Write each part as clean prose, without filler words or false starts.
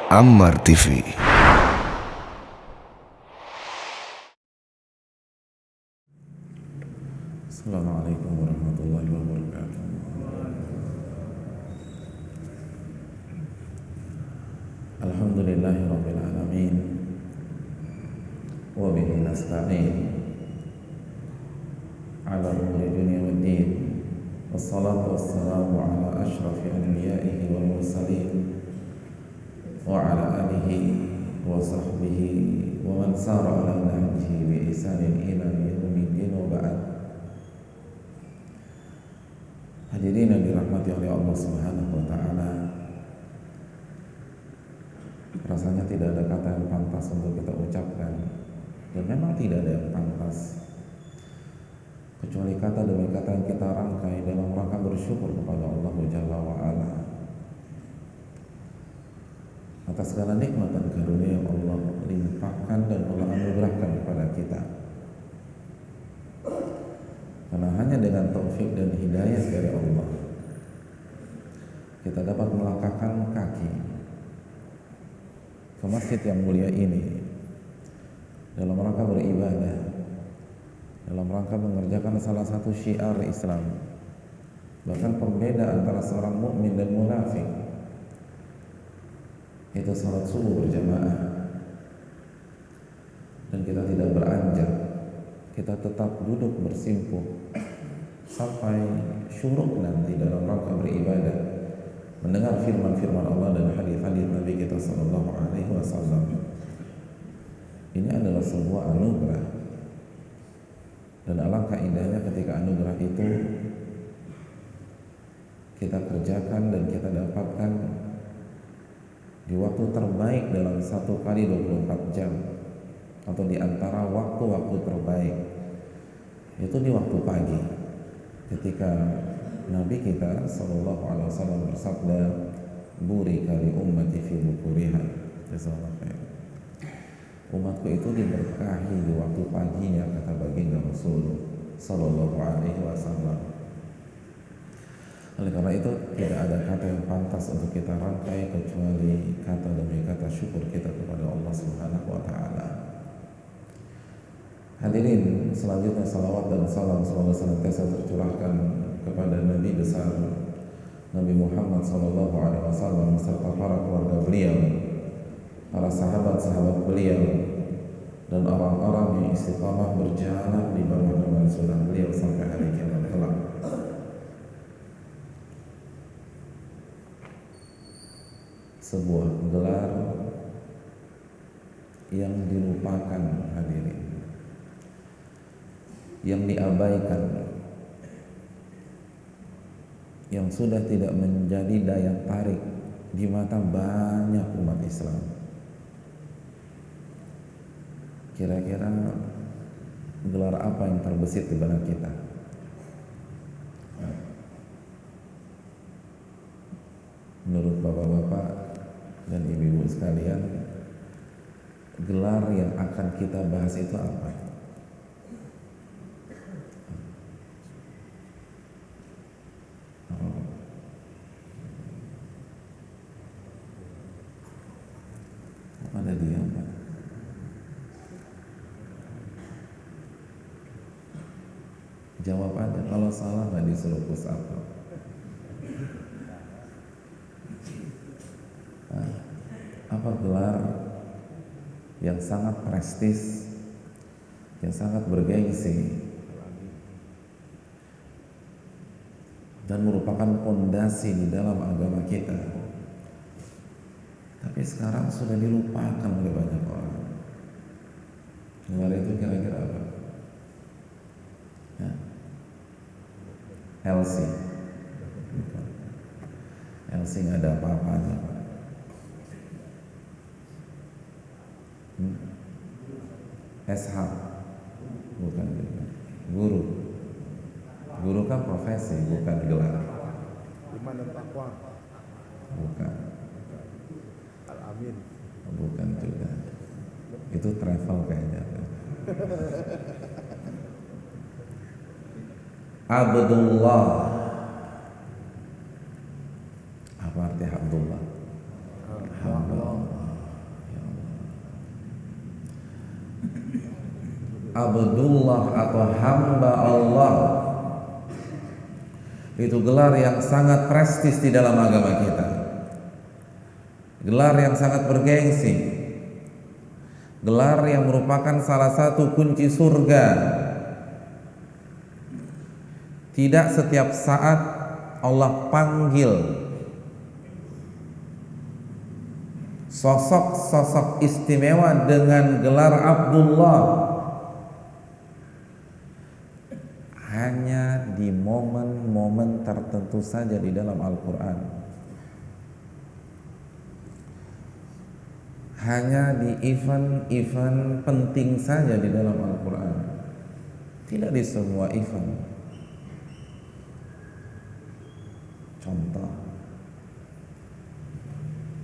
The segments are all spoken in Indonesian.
Ammar TV. Assalamualaikum warahmatullahi wabarakatuh. Alhamdulillahi rabbil alamin, wa bihi nasta'in ala umuri dunya waddin, wassalatu wassalamu ala ashrafil anbiya'i wal mursalin wa ala alihi wa sahbihi wa man sara ala nahjihi bi ihsanin ila yaumiddin wa ba'd. Hadirin yang dirahmati oleh Allah Subhanahu wa taala, rasanya tidak ada kata yang pantas untuk kita ucapkan, dan memang tidak ada yang pantas kecuali kata demi kata yang kita rangkai dalam rangka bersyukur kepada Allah Jalla wa Ala atas segala nikmat dan karunia yang Allah limpahkan dan Allah anugerahkan kepada kita. Karena hanya dengan taufik dan hidayah dari Allah kita dapat melangkahkan kaki ke masjid yang mulia ini dalam rangka beribadah, dalam rangka mengerjakan salah satu syiar Islam, bahkan pembeda antara seorang mukmin dan munafik, itu salat subuh berjamaah. Dan kita tidak beranjak, kita tetap duduk bersimpuh sampai syuruk nanti dalam rangka beribadah, mendengar firman-firman Allah dan hadis-hadis Nabi kita sallallahu alaihi wasallam. Ini adalah sebuah anugerah, dan alangkah indahnya ketika anugerah itu kita kerjakan dan kita dapatkan di waktu terbaik dalam 1 kali 24 jam, atau di antara waktu-waktu terbaik, itu di waktu pagi, ketika Nabi kita sallallahu alaihi wasallam bersabda, "Burika li ummati fi bukuriha." Umatku itu diberkahi di waktu paginya, kata baginda Rasul sallallahu alaihi wasallam. Oleh karena itu tidak ada kata yang pantas untuk kita rangkai kecuali kata demi kata syukur kita kepada Allah Subhanahu wa taala. Hadirin, selanjutnya salawat dan salam semoga senantiasa tercurahkan kepada Nabi besar Nabi Muhammad sallallahu alaihi wasallam serta para keluarga beliau, para sahabat-sahabat beliau, dan orang-orang yang istiqamah berjalan di bawah naungan sunnah beliau sampai hari kiamat kelak. Sebuah gelar yang dilupakan, hadirin, yang diabaikan, yang sudah tidak menjadi daya tarik di mata banyak umat Islam. Kira-kira gelar apa yang terbesit di benak kita? Menurut bapak-bapak dan ibu-ibu sekalian, gelar yang akan kita bahas itu apa? Ada dia, Pak? Jawab aja, kalau salah nggak disuruh push up. Apa gelar yang sangat prestis, yang sangat bergengsi, dan merupakan pondasi di dalam agama kita, tapi sekarang sudah dilupakan oleh banyak orang? Gelar itu kira-kira apa? Ya? LC. LC nggak ada apa-apanya, Pak. SH, bukan juga. Guru. Guru kan profesi, bukan gelar. Iman dan takwa. Bukan. Al-Amin. Bukan juga. Itu travel kayaknya. Abdullah. Apa arti Abdullah? Hamba Allah. Abdullah atau hamba Allah. Itu gelar yang sangat prestis di dalam agama kita, gelar yang sangat bergengsi, gelar yang merupakan salah satu kunci surga. Tidak setiap saat Allah panggil sosok-sosok istimewa dengan gelar Abdullah. Hanya di momen-momen tertentu saja di dalam Al-Quran, hanya di event-event penting saja di dalam Al-Quran, tidak di semua event. Contoh,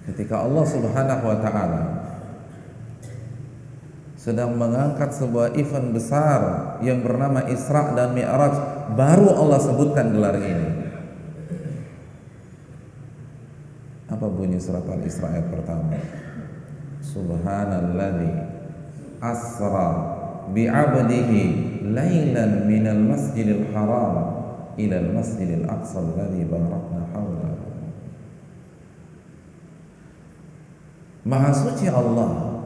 ketika Allah Subhanahu wa Ta'ala sedang mengangkat sebuah event besar yang bernama Isra dan Mi'raj, baru Allah sebutkan gelar ini. Apa bunyi surat Al-Isra ayat pertama? Subhanalladzi asra bi'abdihi lailan minal masjidil haram ilal masjidil aqsa alladzi barakna hawlahu. Maha suci Allah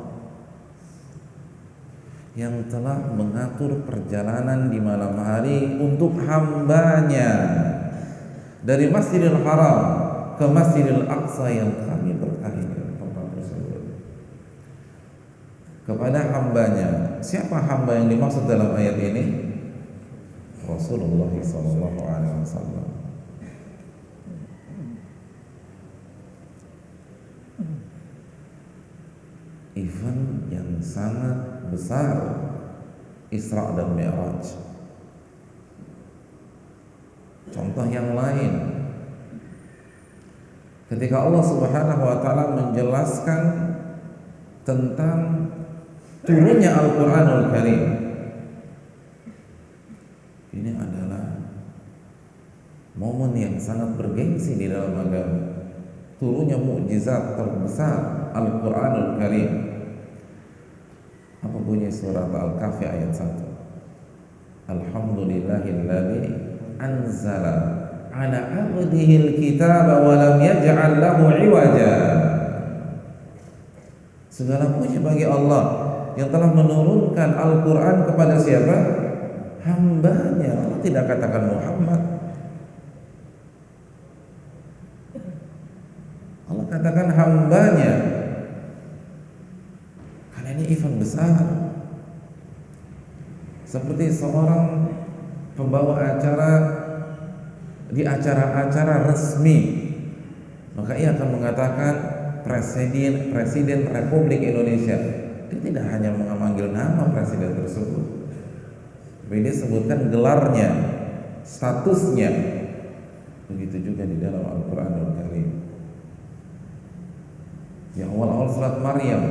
yang telah mengatur perjalanan di malam hari untuk hambanya dari Masjidil Haram ke Masjidil Aqsa yang kami berkahi tempat tersebut. Kepada hambanya, siapa hamba yang dimaksud dalam ayat ini? Rasulullah SAW. Event yang sangat besar, Isra dan Mi'raj. Contoh yang lain, ketika Allah Subhanahu wa Ta'ala menjelaskan tentang turunnya Al-Quranul Karim, ini adalah momen yang sangat bergengsi di dalam agama. Turunnya mukjizat terbesar Al-Quranul Karim. Apa bunyi surat Al-Kahfi ayat 1? Alhamdulillahilladzi anzala ala abdihil kitaba wa lam yaj'al lahu iwaja. Segala puji bagi Allah yang telah menurunkan Al-Quran kepada siapa? Hambanya. Allah tidak katakan Muhammad, Allah katakan hambanya. Karena ini event besar, seperti seorang pembawa acara di acara-acara resmi, maka ia akan mengatakan Presiden Republik Indonesia. Dia tidak hanya memanggil nama presiden tersebut, tapi dia sebutkan gelarnya, statusnya. Begitu juga di dalam Al-Quranul Karim. Yang awal-awal surat Maryam,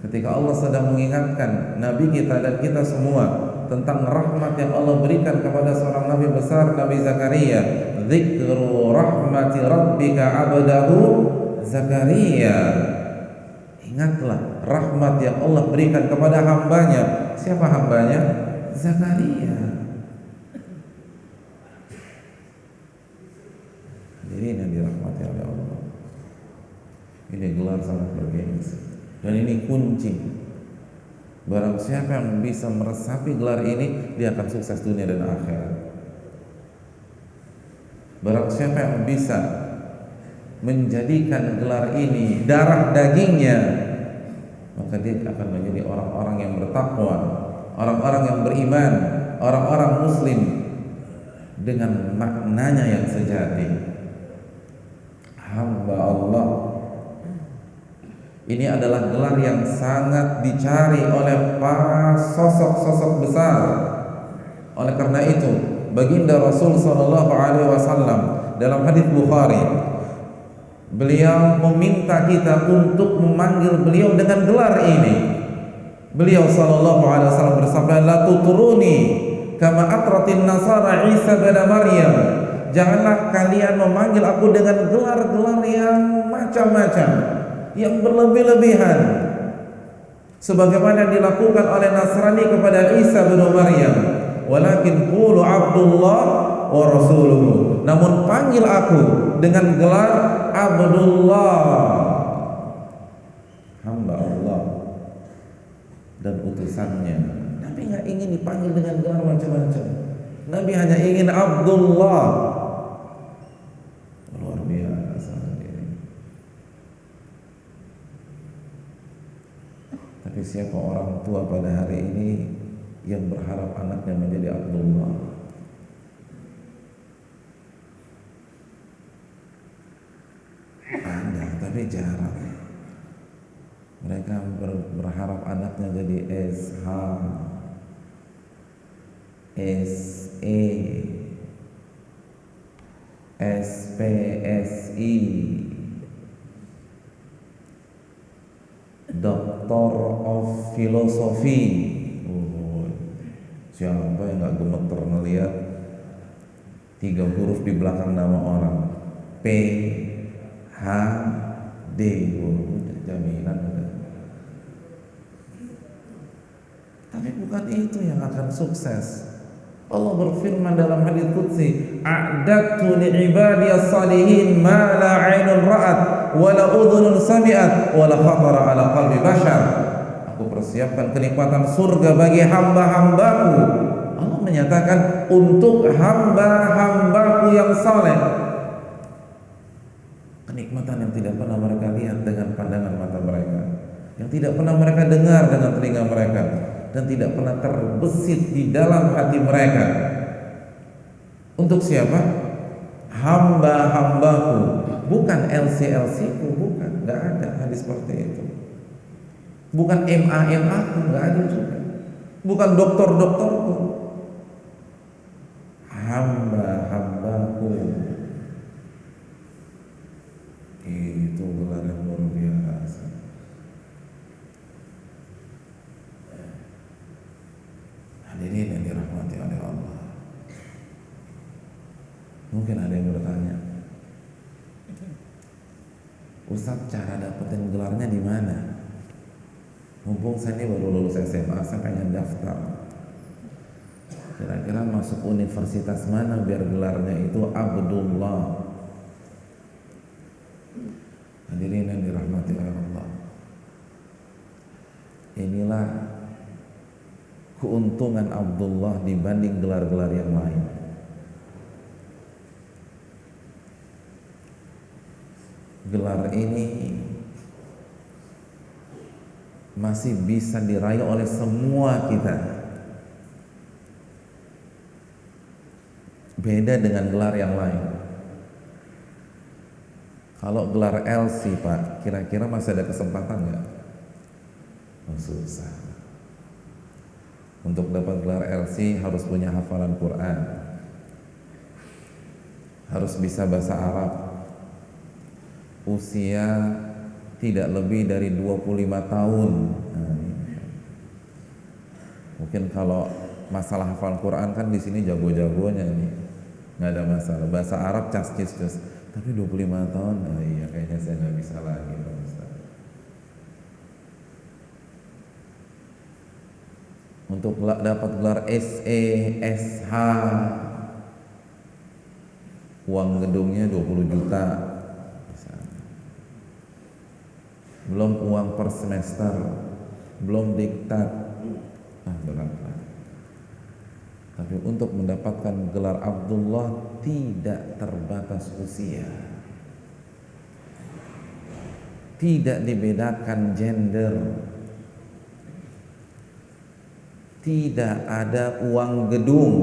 ketika Allah sedang mengingatkan Nabi kita dan kita semua tentang rahmat yang Allah berikan kepada seorang Nabi besar, Nabi Zakaria. Dzikru rahmati rabbika abdahu Zakaria. Ingatlah rahmat yang Allah berikan kepada hambanya. Siapa hambanya? Zakaria. Jadi ini yang dirahmati oleh Allah. Ini gelar sangat bergengsi, dan ini kunci. Barang siapa yang bisa meresapi gelar ini, dia akan sukses dunia dan akhirat. Barang siapa yang bisa menjadikan gelar ini darah dagingnya, maka dia akan menjadi orang-orang yang bertakwa, orang-orang yang beriman, orang-orang muslim dengan maknanya yang sejati. Hamba Allah. Ini adalah gelar yang sangat dicari oleh para sosok-sosok besar. Oleh karena itu, baginda Rasul sallallahu alaihi wasallam dalam hadis Bukhari, beliau meminta kita untuk memanggil beliau dengan gelar ini. Beliau sallallahu alaihi wasallam bersabda, "La tuturuni kama atratin nasara Isa bin Maryam." Janganlah kalian memanggil aku dengan gelar-gelar yang macam-macam, yang berlebih-lebihan. sebagaimana dilakukan oleh Nasrani kepada Isa bin Maryam, walakin qulu Abdullah wa rasuluhu, namun panggil aku dengan gelar Abdullah, hamba Allah dan utusannya. Nabi nggak ingin dipanggil dengan gelar macam-macam. Nabi hanya ingin Abdullah. Luar biasa. Tapi siapa orang tua pada hari ini yang berharap anaknya menjadi Abdullah? Ada, tapi jarang. Mereka berharap anaknya jadi SH, SE, SPSI, Doctor of Philosophy. Siapa yang gak gemeter ngeliat 3 huruf di belakang nama orang? PhD. Jaminan udah. Tapi bukan itu yang akan sukses. Allah berfirman dalam hadits qudsi, a'dadtu li'ibadiyas salihin ma la 'ainun ra'at wa la udhunun sami'at wa la khatara 'ala qalbi bashar. Aku persiapkan kenikmatan surga bagi hamba-hambaku. Allah menyatakan untuk hamba-hambaku yang saleh. Kenikmatan yang tidak pernah mereka lihat dengan pandangan mata mereka, yang tidak pernah mereka dengar dengan telinga mereka, dan tidak pernah terbesit di dalam hati mereka. Untuk siapa? Hamba-hambaku, bukan LC-LC ku, bukan, nggak ada hadis seperti itu. Bukan MA ku, nggak ada juga. Bukan dokter-dokterku. Hamba-hambaku. Itu gelar yang luar biasa. Hadirin yang dirahmati oleh Allah. Mungkin ada yang bertanya, Ustaz, cara dapetin gelarnya di mana? Mumpung saya ini baru lulus SMA, saya pengen daftar. Kira-kira masuk universitas mana biar gelarnya itu Abdullah? Hadirin yang dirahmati oleh Allah. Inilah keuntungan Abdullah dibanding gelar-gelar yang lain. Gelar ini masih bisa diraih oleh semua kita. Beda dengan gelar yang lain. Kalau gelar LC, Pak, kira-kira masih ada kesempatan nggak? Oh, susah. Untuk dapat gelar LC harus punya hafalan Quran, harus bisa bahasa Arab, usia tidak lebih dari 25 tahun. Mungkin kalau masalah hafalan Quran kan di sini jago-jagonya nih, nggak ada masalah. Bahasa Arab cas-cis-cus. Tapi 25 tahun, iya kayaknya saya nggak bisa lagi, Pak Ustaz. Untuk dapat gelar SE, SH, uang gedungnya 20 juta. Belum uang per semester, belum diktat. Berat. Tapi untuk mendapatkan gelar Abdullah tidak terbatas usia, tidak dibedakan gender, tidak ada uang gedung,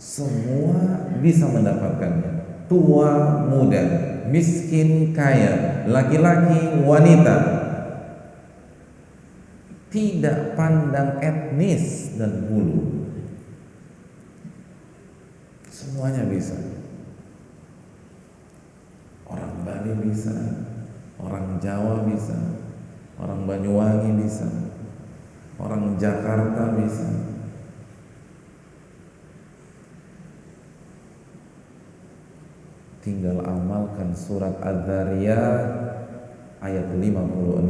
semua bisa mendapatkannya. Tua, muda, miskin, kaya, laki-laki, wanita, tidak pandang etnis dan bulu, semuanya bisa. Orang Bali bisa, orang Jawa bisa, orang Banyuwangi bisa, orang Jakarta bisa. Tinggal amalkan surat Az-Zariyat ayat 56.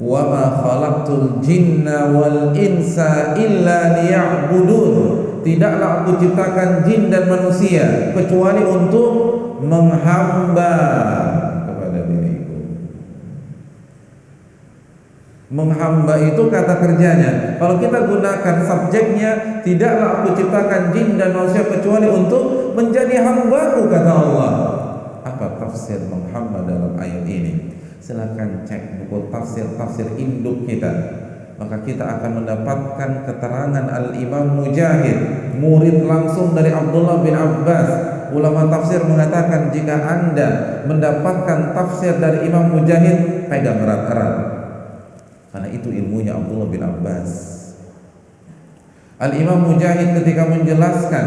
wa ma khalaqtul jinna wal insa illa liya'budun. Tidaklah aku ciptakan jin dan manusia kecuali untuk menghamba kepada diriku. Menghamba itu kata kerjanya. Kalau kita gunakan subjeknya, tidaklah aku ciptakan jin dan manusia kecuali untuk menjadi hambaku, kata Allah. Apa tafsir menghamba dalam ayat ini? Silahkan cek buku tafsir induk kita. Maka kita akan mendapatkan keterangan Al-Imam Mujahid, murid langsung dari Abdullah bin Abbas. Ulama tafsir mengatakan jika Anda mendapatkan tafsir dari Imam Mujahid, pegang erat-erat, karena itu ilmunya Abdullah bin Abbas. Al-Imam Mujahid ketika menjelaskan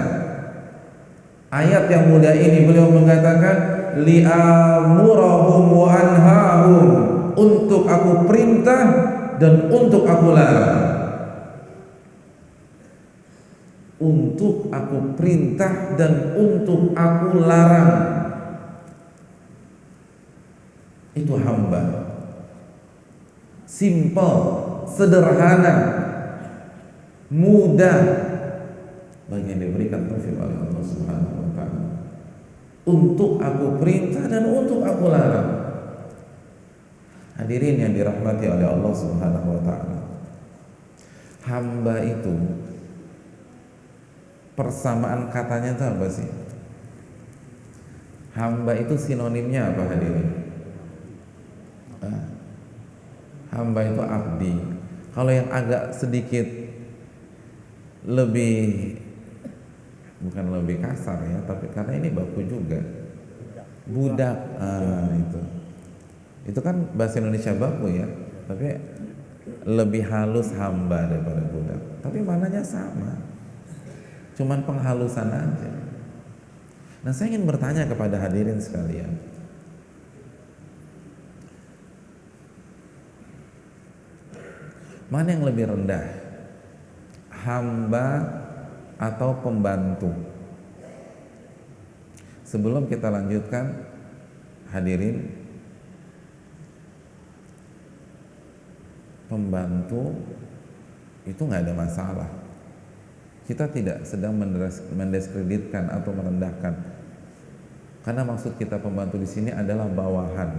ayat yang mulia ini, beliau mengatakan li'amurahum wa anhahum, untuk aku perintah dan untuk aku larang. Untuk aku perintah dan untuk aku larang. Itu hamba. Simple, sederhana, mudah, bagi yang diberikan taufik oleh Allah Subhanahu wa taala. Untuk aku perintah dan untuk aku larang. Hadirin yang dirahmati oleh Allah Subhanahu wa taala. Hamba itu persamaan katanya itu apa sih? Hamba itu sinonimnya apa, hadirin? Hamba itu abdi. Kalau yang agak sedikit lebih, bukan lebih kasar ya, tapi karena ini baku juga, budak. Itu kan bahasa Indonesia baku ya, tapi lebih halus hamba daripada budak. Tapi maknanya sama, cuman penghalusan aja. Nah, saya ingin bertanya kepada hadirin sekalian, mana yang lebih rendah, hamba atau pembantu? Sebelum kita lanjutkan, hadirin, pembantu itu nggak ada masalah. Kita tidak sedang mendiskreditkan atau merendahkan, karena maksud kita pembantu di sini adalah bawahan.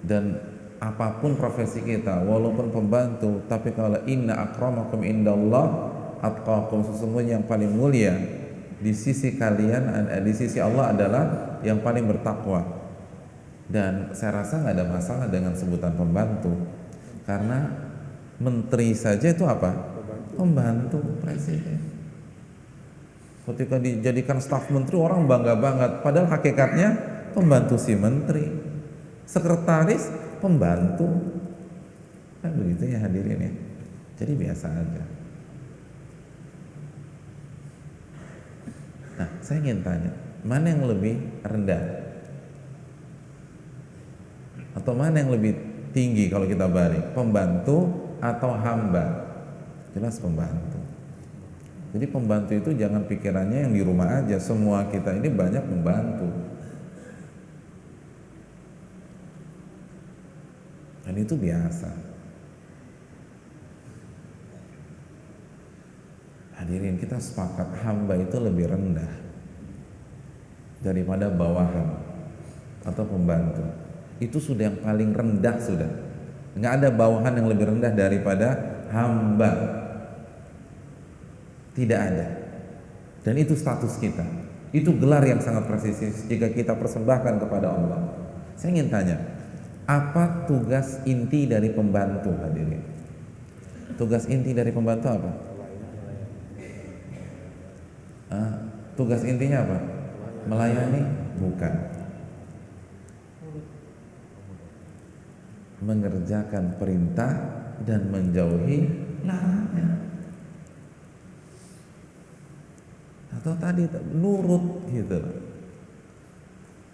Dan apapun profesi kita, walaupun pembantu, tapi kalau inna akramakum indallah atqakum, sesungguhnya yang paling mulia di sisi kalian, di sisi Allah adalah yang paling bertakwa. Dan saya rasa nggak ada masalah dengan sebutan pembantu, karena menteri saja itu apa? Pembantu presiden. Ketika dijadikan staf menteri, orang bangga banget, padahal hakikatnya pembantu si menteri. Sekretaris pembantu, kan begitu ya hadirin ya. Jadi biasa aja. Nah, saya ingin tanya, mana yang lebih rendah? Atau mana yang lebih tinggi kalau kita balik? Pembantu atau hamba? Jelas pembantu. Jadi pembantu itu jangan pikirannya yang di rumah aja. Semua kita ini banyak membantu. Dan itu biasa. Hadirin, kita sepakat hamba itu lebih rendah daripada bawahan atau pembantu. Itu sudah yang paling rendah sudah. Nggak ada bawahan yang lebih rendah daripada hamba. Tidak ada. Dan itu status kita. Itu gelar yang sangat prestis jika kita persembahkan kepada Allah. Saya ingin tanya, apa tugas inti dari pembantu, hadirin? Tugas inti dari pembantu apa? Tugas intinya apa? Melayani? Bukan. Mengerjakan perintah dan menjauhi larangan. Atau tadi nurut gitu.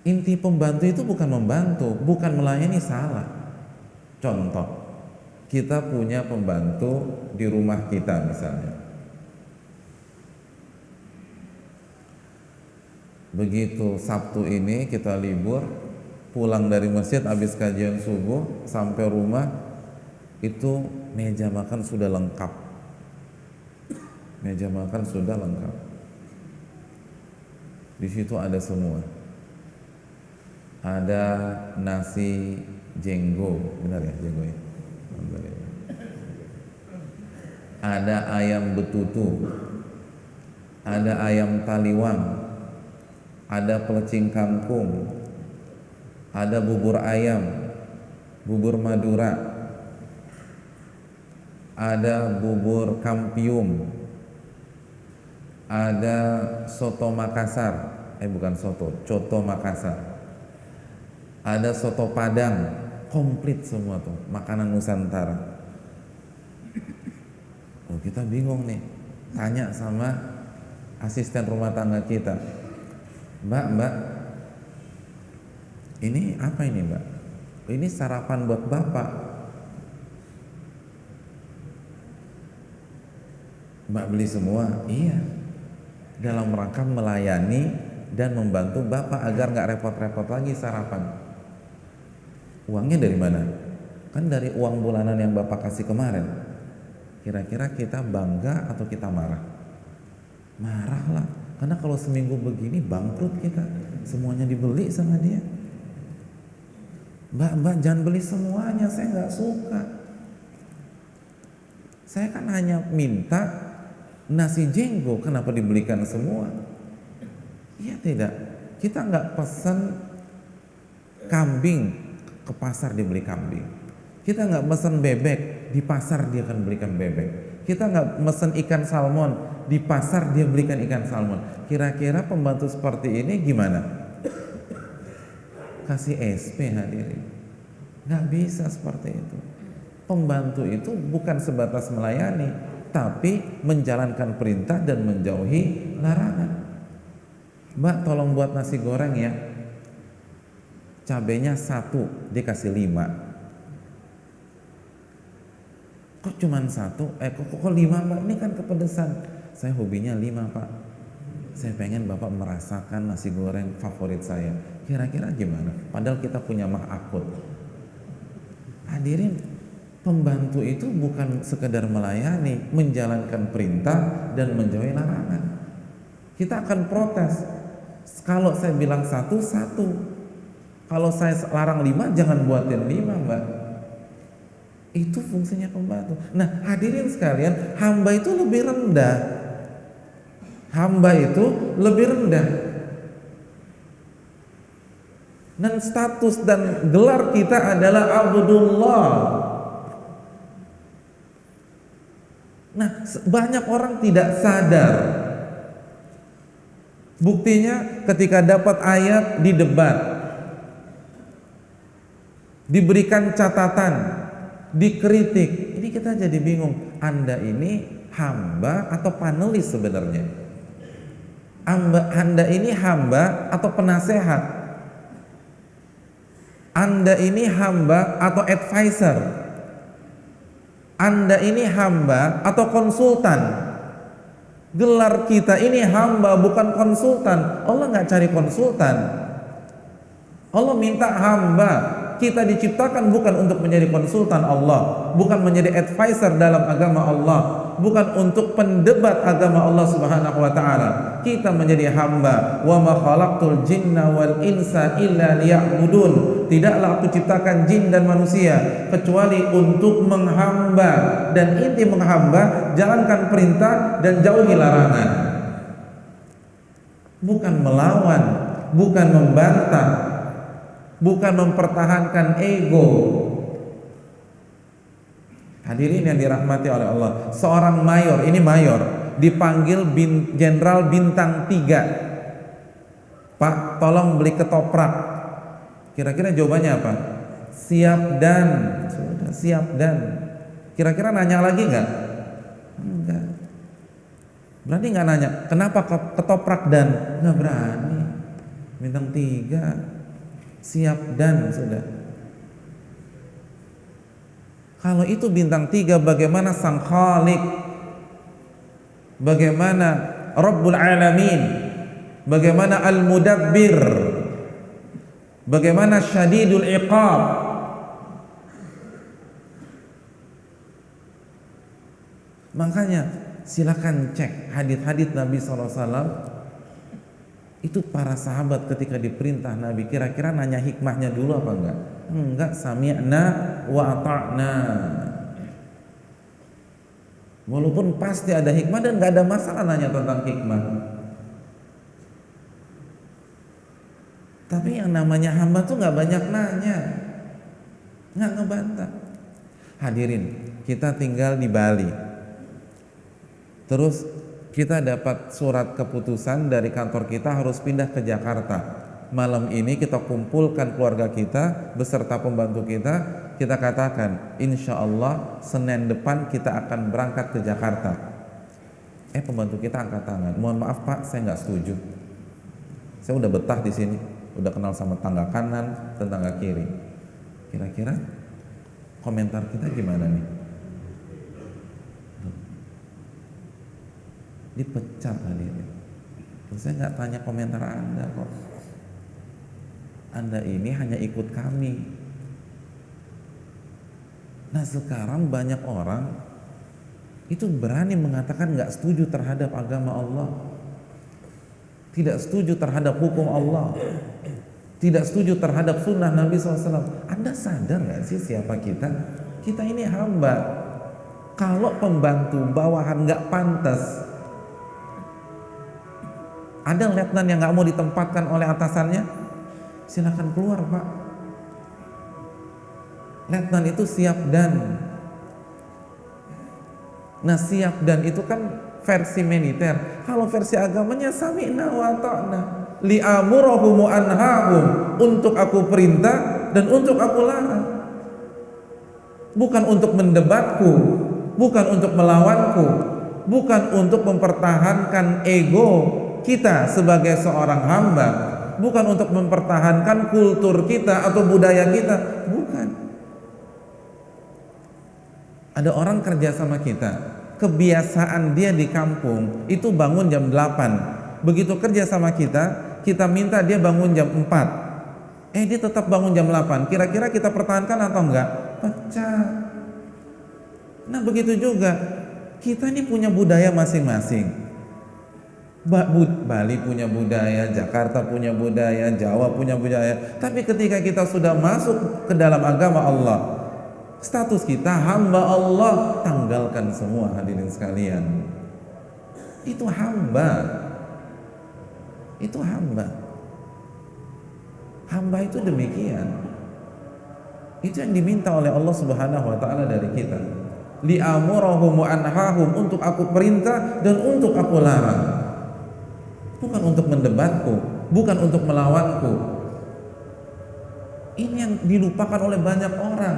Inti pembantu itu bukan membantu, bukan melayani, salah. Contoh, kita punya pembantu di rumah kita misalnya. Begitu Sabtu ini kita libur, pulang dari masjid habis kajian subuh sampai rumah itu meja makan sudah lengkap. Meja makan sudah lengkap. Di situ ada semua. Ada nasi jenggo, benar ya jenggo ya? Ada ayam betutu, ada ayam taliwang, ada pelecing kangkung, ada bubur ayam, bubur Madura, ada bubur kampium, ada soto Makassar, bukan soto, coto Makassar, ada soto Padang, komplit semua tuh makanan Nusantara. Oh, kita bingung nih, tanya sama asisten rumah tangga kita, Mbak, ini apa ini Mbak? Ini sarapan buat Bapak. Mbak beli semua? Iya, dalam rangka melayani dan membantu Bapak agar nggak repot-repot lagi sarapan. Uangnya dari mana? Kan dari uang bulanan yang Bapak kasih kemarin. Kira-kira kita bangga atau kita marah? Marah lah, karena kalau seminggu begini bangkrut kita, semuanya dibeli sama dia. Mbak jangan beli semuanya, saya nggak suka. Saya kan hanya minta nasi jenggo, kenapa dibelikan semua? Iya tidak, kita nggak pesan kambing ke pasar dibeli kambing. Kita nggak pesan bebek, di pasar dia akan belikan bebek. Kita nggak pesan ikan salmon, di pasar dia belikan ikan salmon. Kira-kira pembantu seperti ini gimana? Kasih SP hadirin. Nggak bisa seperti itu. Pembantu itu bukan sebatas melayani, tapi menjalankan perintah dan menjauhi larangan. Mbak tolong buat nasi goreng ya, cabenya 1, dia kasih 5. Kok cuman 1? Kok 5 Mbak? Ini kan kepedesan. Saya hobinya 5 Pak. Saya pengen Bapak merasakan nasi goreng favorit saya. Kira-kira gimana? Padahal kita punya mah akut. Hadirin, pembantu itu bukan sekedar melayani, menjalankan perintah dan menjauhi larangan. Kita akan protes. Kalau saya bilang 1, 1. Kalau saya larang 5, jangan buatin 5 Mbak. Itu fungsinya pembantu. Nah hadirin sekalian, hamba itu lebih rendah. Hamba itu lebih rendah. Dan status dan gelar kita adalah Abdullah. Nah banyak orang tidak sadar. Buktinya ketika dapat ayat di debat, diberikan catatan, dikritik, ini kita jadi bingung. Anda ini hamba atau panelis sebenarnya? Anda ini hamba atau penasehat? Anda ini hamba atau advisor? Anda ini hamba atau konsultan? Gelar kita ini hamba bukan konsultan. Allah nggak cari konsultan. Allah minta hamba. Kita diciptakan bukan untuk menjadi konsultan Allah, bukan menjadi advisor dalam agama Allah, bukan untuk pendebat agama Allah Subhanahu wa taala. Kita menjadi hamba. Wa ma khalaqtul jinna wal insa illa liya'budun. Tidaklah aku ciptakan jin dan manusia kecuali untuk menghamba, dan inti menghamba jalankan perintah dan jauhi larangan. Bukan melawan, bukan membantah, bukan mempertahankan ego. Hadirin yang dirahmati oleh Allah, seorang mayor, ini mayor, dipanggil jenderal bintang 3. Pak, tolong beli ketoprak. Kira-kira jawabannya apa? Siap dan. Sudah, siap dan. Kira-kira nanya lagi nggak? Enggak. Berani nggak nanya? Kenapa ketoprak dan? Nggak berani. Bintang 3. Siap dan sudah. Kalau itu bintang 3, bagaimana sang Khaliq? Bagaimana Rabbul Alamin? Bagaimana Al-Mudabbir? bagaimana syadidul iqab. Makanya silakan cek hadits-hadits Nabi SAW. Itu para sahabat ketika diperintah Nabi kira-kira nanya hikmahnya dulu apa enggak? Enggak, sami'na wa ata'na. Walaupun pasti ada hikmah dan enggak ada masalah nanya tentang hikmah. Tapi yang namanya hamba tuh enggak banyak nanya, enggak ngebantah. Hadirin, kita tinggal di Bali. Terus kita dapat surat keputusan dari kantor kita harus pindah ke Jakarta. Malam ini kita kumpulkan keluarga kita beserta pembantu kita. Kita katakan, insya Allah Senin depan kita akan berangkat ke Jakarta. Pembantu kita angkat tangan. Mohon maaf Pak, saya nggak setuju. Saya udah betah di sini, udah kenal sama tangga kanan, tetangga kiri. Kira-kira komentar kita gimana nih? Dipecat hadirin. Saya nggak tanya komentar Anda kok. Anda ini hanya ikut kami. Nah sekarang banyak orang itu berani mengatakan nggak setuju terhadap agama Allah, tidak setuju terhadap hukum Allah, tidak setuju terhadap sunnah Nabi SAW. Anda sadar nggak sih siapa kita? Kita ini hamba. Kalau pembantu bawahan nggak pantas, ada letnan yang nggak mau ditempatkan oleh atasannya, silakan keluar Pak. Letnan itu siap dan. Nah siap dan itu kan versi militer. Kalau versi agamanya sami'na wa ta'na, li'amurahum wa anhahum, untuk aku perintah dan untuk aku larang. Bukan untuk mendebatku, bukan untuk melawanku, bukan untuk mempertahankan ego kita sebagai seorang hamba, bukan untuk mempertahankan kultur kita atau budaya kita, bukan. Ada orang kerja sama kita, kebiasaan dia di kampung itu bangun jam 8. Begitu kerja sama kita, kita minta dia bangun jam 4. Dia tetap bangun jam 8. Kira-kira kita pertahankan atau enggak? Pecah. Nah begitu juga, kita ini punya budaya masing-masing. Bali punya budaya, Jakarta punya budaya, Jawa punya budaya. Tapi ketika kita sudah masuk ke dalam agama Allah, status kita hamba Allah, tanggalkan semua hadirin sekalian. Itu hamba. Itu hamba. Hamba itu demikian. Itu yang diminta oleh Allah Subhanahu wa taala dari kita. Li'amurahum wa anhahum, untuk aku perintah dan untuk aku larang. Bukan untuk mendebatku, bukan untuk melawanku. Ini yang dilupakan oleh banyak orang.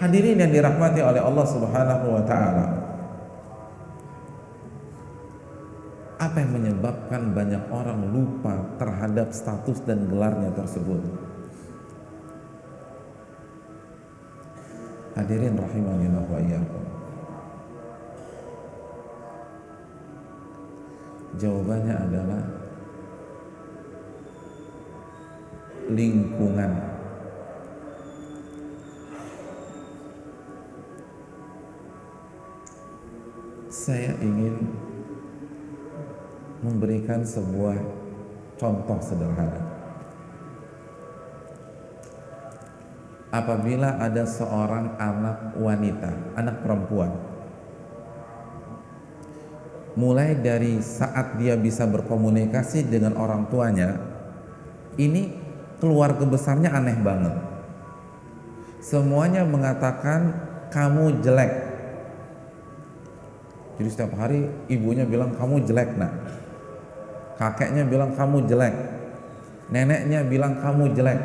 Hadirin yang dirahmati oleh Allah Subhanahu wa taala. Apa yang menyebabkan banyak orang lupa terhadap status dan gelarnya tersebut? Hadirin rahimanillah wa iyyakum. Jawabannya adalah lingkungan. Saya ingin memberikan sebuah contoh sederhana. Apabila ada seorang anak wanita, anak perempuan, mulai dari saat dia bisa berkomunikasi dengan orang tuanya, ini keluarga besarnya aneh banget. Semuanya mengatakan kamu jelek. Jadi setiap hari ibunya bilang kamu jelek nak, kakeknya bilang kamu jelek, neneknya bilang kamu jelek,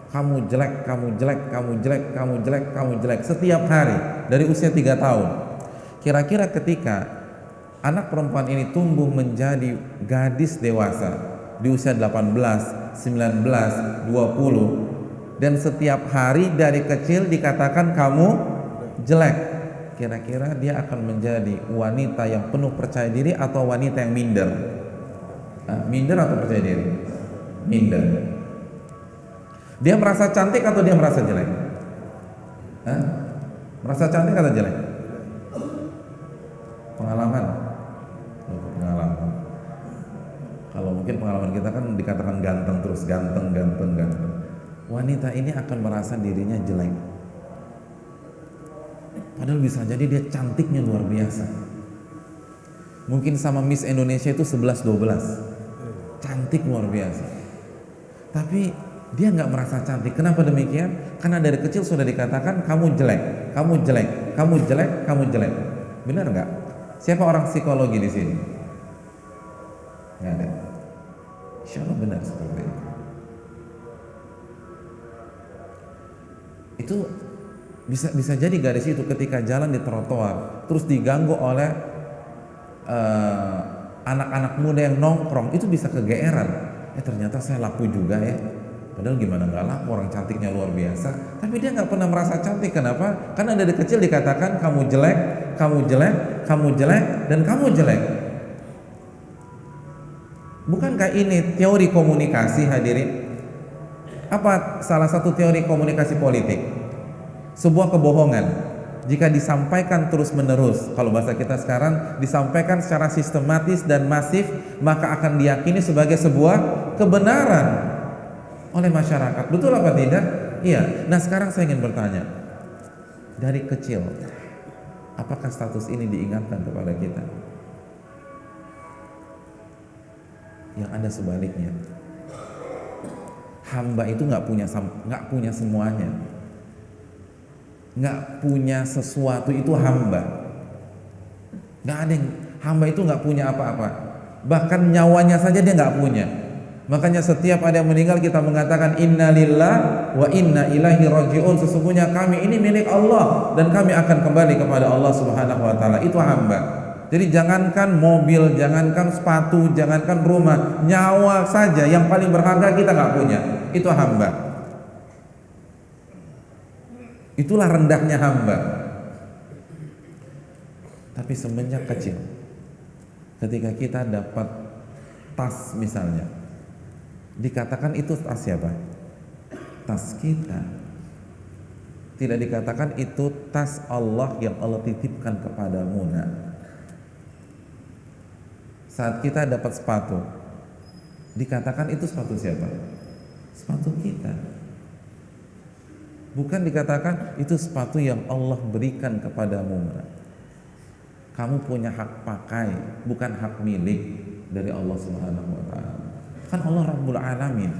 kamu jelek, kamu jelek, kamu jelek, kamu jelek, kamu jelek, setiap hari dari usia 3 tahun. Kira-kira ketika anak perempuan ini tumbuh menjadi gadis dewasa di usia 18, 19, 20, dan setiap hari dari kecil dikatakan kamu jelek, kira-kira dia akan menjadi wanita yang penuh percaya diri atau wanita yang minder? Minder atau percaya diri? Minder. Dia merasa cantik atau dia merasa jelek? Hah? Merasa cantik atau jelek? Pengalaman. Pengalaman. Kalau mungkin pengalaman kita kan dikatakan ganteng terus, ganteng. Wanita ini akan merasa dirinya jelek. Padahal bisa jadi dia cantiknya luar biasa. Mungkin sama Miss Indonesia itu 11-12. Cantik luar biasa. Tapi dia nggak merasa cantik. Kenapa demikian? Karena dari kecil sudah dikatakan kamu jelek, kamu jelek, kamu jelek, kamu jelek. Benar nggak? Siapa orang psikologi di sini? Nggak ada. Insya Allah benar seperti itu. Itu bisa jadi garis itu ketika jalan di trotoar terus diganggu oleh anak-anak muda yang nongkrong, itu bisa kegeeran. Ternyata saya laku juga ya. Padahal gimana nggak laku, orang cantiknya luar biasa. Tapi dia nggak pernah merasa cantik. Kenapa? Karena dari kecil dikatakan kamu jelek, kamu jelek, kamu jelek, dan kamu jelek. Bukankah ini teori komunikasi, hadirin? Apa salah satu teori komunikasi politik? Sebuah kebohongan jika disampaikan terus-menerus, kalau bahasa kita sekarang, disampaikan secara sistematis dan masif, maka akan diyakini sebagai sebuah kebenaran oleh masyarakat. Betul apa tidak? Iya. Nah, sekarang saya ingin bertanya, dari kecil apakah status ini diingatkan kepada kita? Yang ada sebaliknya. Hamba itu nggak punya semuanya. Nggak punya sesuatu itu hamba. Nggak ada yang hamba itu nggak punya apa-apa. Bahkan nyawanya saja dia nggak punya. Makanya setiap ada yang meninggal kita mengatakan innalillah wa inna ilaihi rajiun. Sesungguhnya kami ini milik Allah dan kami akan kembali kepada Allah Subhanahu wa taala. Itu hamba. Jadi jangankan mobil, jangankan sepatu, jangankan rumah, nyawa saja yang paling berharga kita nggak punya. Itu hamba. Itulah rendahnya hamba. Tapi semenjak kecil, ketika kita dapat tas misalnya, dikatakan itu tas siapa? Tas kita. Tidak dikatakan itu tas Allah yang Allah titipkan kepadamu. Nah, saat kita dapat sepatu, dikatakan itu sepatu siapa? Sepatu kita. Bukan dikatakan itu sepatu yang Allah berikan kepadamu. Kamu punya hak pakai, bukan hak milik dari Allah Subhanahu wa taala. Kan Allah Rabbul Alamin.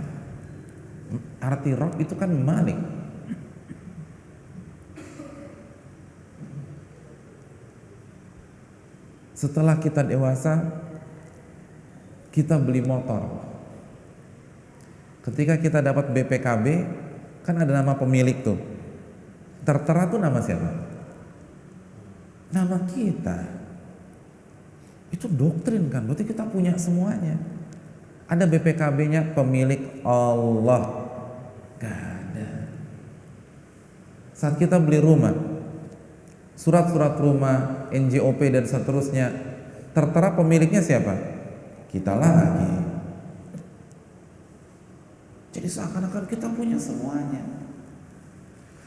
Arti Rabb itu kan Malik. Setelah kita dewasa, kita beli motor. Ketika kita dapat BPKB, kan ada nama pemilik tuh. Tertera tuh nama siapa? Nama kita. Itu doktrin kan, berarti kita punya semuanya. Ada BPKB-nya pemilik Allah. Gak ada. Saat kita beli rumah, surat-surat rumah, NJOP dan seterusnya, tertera pemiliknya siapa? Kita lagi. Jadi seakan-akan kita punya semuanya.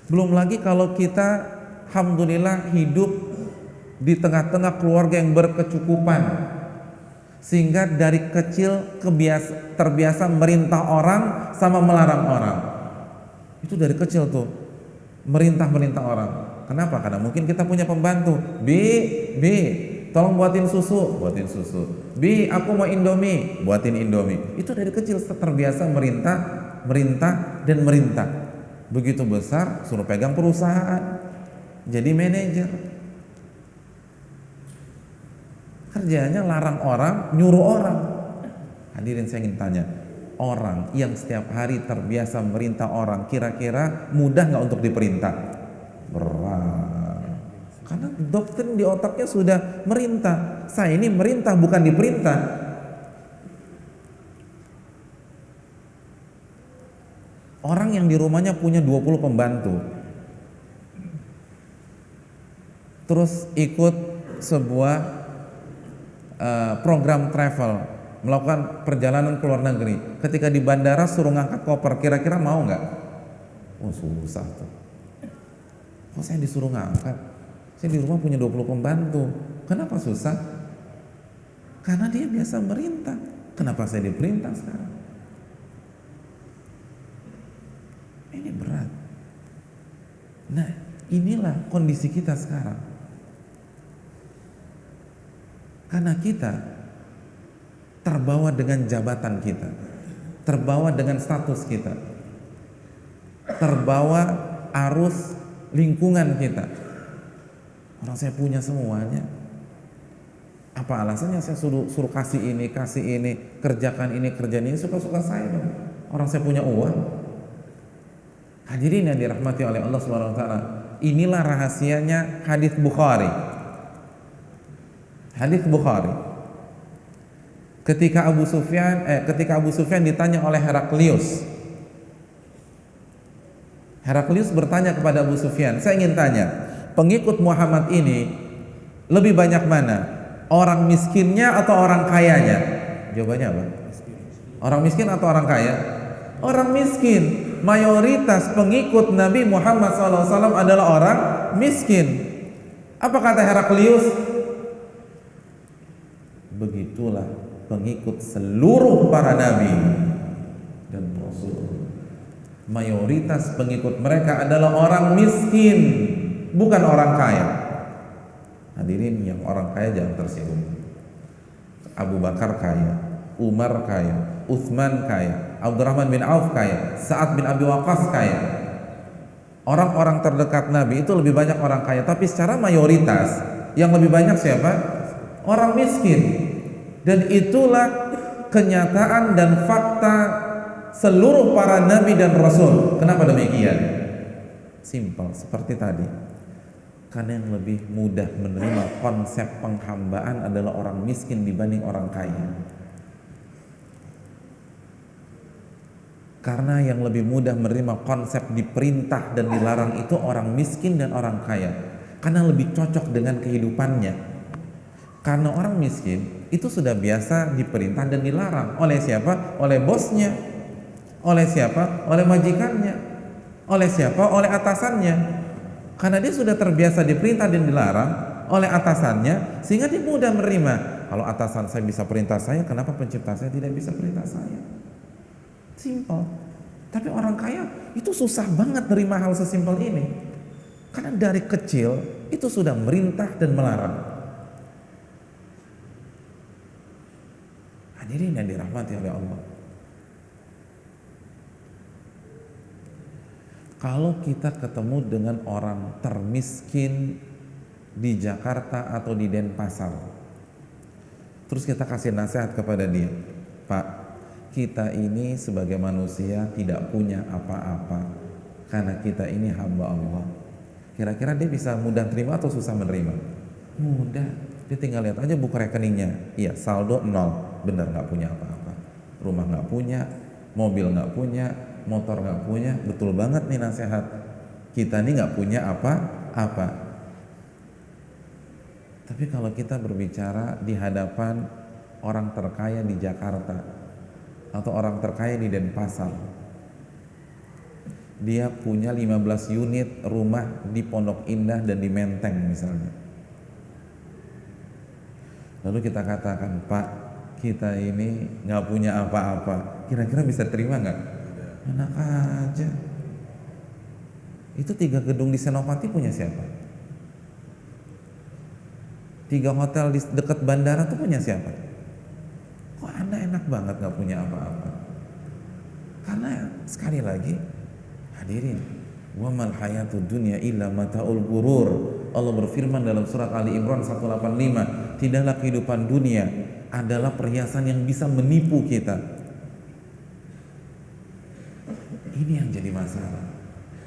Belum lagi kalau kita alhamdulillah hidup di tengah-tengah keluarga yang berkecukupan, sehingga dari kecil terbiasa merintah orang sama melarang orang. Itu dari kecil tuh, merintah orang. Kenapa? Karena mungkin kita punya pembantu. Bi, tolong buatin susu. Bi, aku mau Indomie, buatin Indomie. Itu dari kecil terbiasa merintah. Begitu besar suruh pegang perusahaan, jadi manajer. Kerjanya larang orang, nyuruh orang. Hadirin, saya ingin tanya, orang yang setiap hari terbiasa merintah orang, kira-kira mudah nggak untuk diperintah? Berat. Karena doktrin di otaknya sudah merintah. Saya ini merintah, bukan diperintah. Orang yang di rumahnya punya 20 pembantu, terus ikut sebuah program travel, melakukan perjalanan ke luar negeri. Ketika di bandara suruh ngangkat koper, kira-kira mau nggak? Oh susah tuh. Kok saya disuruh ngangkat? Saya di rumah punya 20 pembantu. Kenapa susah? Karena dia biasa merintah. Kenapa saya diperintah sekarang? Ini berat. Nah, inilah kondisi kita sekarang. Karena kita terbawa dengan jabatan kita, terbawa dengan status kita, terbawa arus lingkungan kita. Orang saya punya semuanya. Apa alasannya saya suruh kasih ini, kerjakan ini, kerjaan ini, suka-suka saya dong. Orang saya punya uang. Hadirin yang dirahmati oleh Allah Subhanahu wa taala. Inilah rahasianya hadis Bukhari. Hadis Bukhari. Ketika Abu Sufyan ditanya oleh Heraklius. Heraklius bertanya kepada Abu Sufyan, "Saya ingin tanya, pengikut Muhammad ini lebih banyak mana? Orang miskinnya atau orang kayanya?" Jawabannya apa? Orang miskin atau orang kaya? Orang miskin. Mayoritas pengikut Nabi Muhammad SAW adalah orang miskin. Apa kata Heraklius? Begitulah pengikut seluruh para nabi dan rasul. Mayoritas pengikut mereka adalah orang miskin, bukan orang kaya. Hadirin yang orang kaya jangan tersinggung. Abu Bakar kaya, Umar kaya, Utsman kaya, Abdurrahman bin Auf kaya, Sa'ad bin Abi Waqqas kaya. Orang-orang terdekat Nabi itu lebih banyak orang kaya, tapi secara mayoritas yang lebih banyak siapa? Orang miskin. Dan itulah kenyataan dan fakta seluruh para nabi dan rasul. Kenapa demikian? Simpel, seperti tadi. Karena yang lebih mudah menerima konsep penghambaan adalah orang miskin dibanding orang kaya. Karena yang lebih mudah menerima konsep diperintah dan dilarang itu orang miskin dan orang kaya. Karena lebih cocok dengan kehidupannya. Karena orang miskin itu sudah biasa diperintah dan dilarang. Oleh siapa? Oleh bosnya. Oleh siapa? Oleh majikannya. Oleh siapa? Oleh atasannya. Karena dia sudah terbiasa diperintah dan dilarang oleh atasannya, sehingga dia mudah menerima. Kalau atasan saya bisa perintah saya, kenapa pencipta saya tidak bisa perintah saya? Simpel. Tapi orang kaya itu susah banget nerima hal sesimpel ini. Karena dari kecil itu sudah merintah dan melarang. Hadirin yang dirahmati oleh Allah. Kalau kita ketemu dengan orang termiskin di Jakarta atau di Denpasar, terus kita kasih nasihat kepada dia, "Pak, kita ini sebagai manusia tidak punya apa-apa karena kita ini hamba Allah." Kira-kira dia bisa mudah terima atau susah menerima? Mudah. Dia tinggal lihat aja buku rekeningnya. Iya, saldo 0. Benar, nggak punya apa-apa. Rumah nggak punya, mobil nggak punya, motor nggak punya. Betul banget nih nasihat. Kita ini nggak punya apa-apa. Tapi kalau kita berbicara di hadapan orang terkaya di Jakarta atau orang terkaya di Denpasar, dia punya 15 unit rumah di Pondok Indah dan di Menteng misalnya. Lalu kita katakan, "Pak, kita ini nggak punya apa-apa." Kira-kira bisa terima nggak? Enak aja. Itu 3 gedung di Senopati punya siapa? 3 hotel di dekat bandara tuh punya siapa? Kok Anda enak banget nggak punya apa-apa? Karena sekali lagi, hadirin, wa mal hayatud dunya illa mataul ghurur. Allah berfirman dalam surat Ali Imran 185, tidaklah kehidupan dunia adalah perhiasan yang bisa menipu kita. Ini yang jadi masalah.